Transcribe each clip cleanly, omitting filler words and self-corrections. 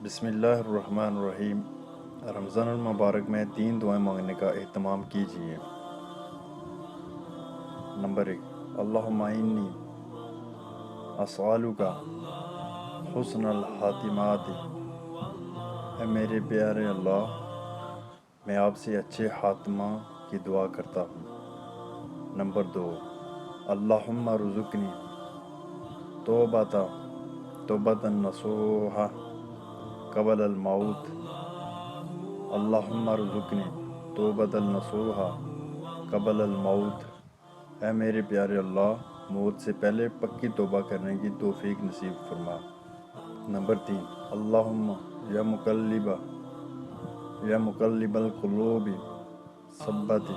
بسم اللہ الرحمن الرحیم۔ رمضان المبارک میں 3 دعائیں مانگنے کا اہتمام کیجیے۔ نمبر 1، اللہم انی اسألک حسن الخاتمات۔ اے میرے پیارے اللہ، میں آپ سے اچھے خاتمہ کی دعا کرتا ہوں۔ نمبر 2، اللہم رزقنی توبۃ نصوحا قبل الموت۔ اللہم رزقنی توبۃ نصوحا قبل الموت۔ اے میرے پیارے اللہ، موت سے پہلے پکی توبہ کرنے کی توفیق نصیب فرما۔ نمبر 3، اللہم یا مقلب القلوب ثبت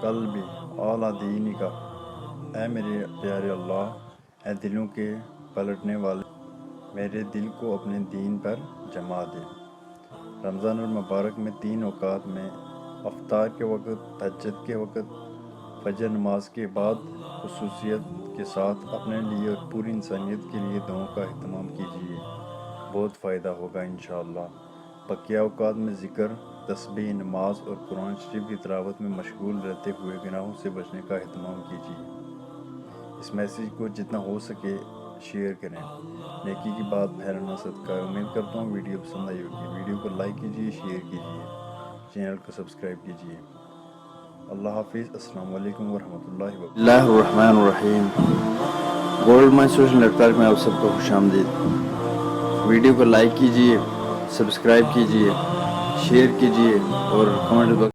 قلبی علی دینک۔ اے میرے پیارے اللہ، اے دلوں کے پلٹنے والے، میرے دل کو اپنے دین پر جما دے۔ رمضان المبارک میں 3 اوقات میں افطار کے وقت، تہجد کے وقت، فجر نماز کے بعد خصوصیت کے ساتھ اپنے لیے اور پوری انسانیت کے لیے دعاؤں کا اہتمام کیجیے، بہت فائدہ ہوگا انشاءاللہ۔ بقیہ اوقات میں ذکر، تسبیح، نماز اور قرآن شریف کی تلاوت میں مشغول رہتے ہوئے گناہوں سے بچنے کا اہتمام کیجیے۔ اس میسیج کو جتنا ہو سکے شیئر کریں، نیکی کی بات پھیلانا صدقہ ہے۔ امید کرتا ہوں ویڈیو پسند آئی ہوگی۔ ویڈیو کو لائک کیجیے، شیئر کیجیے، چینل کو سبسکرائب کیجیے۔ اللہ حافظ۔ السلام علیکم ورحمۃ اللہ وبرکاتہ۔ اللہ الرحمن الرحیم۔ Gold mine social network میں آپ سب کو خوش آمدید۔ ویڈیو کو لائک کیجیے، سبسکرائب کیجیے، شیئر کیجیے اور کمنٹ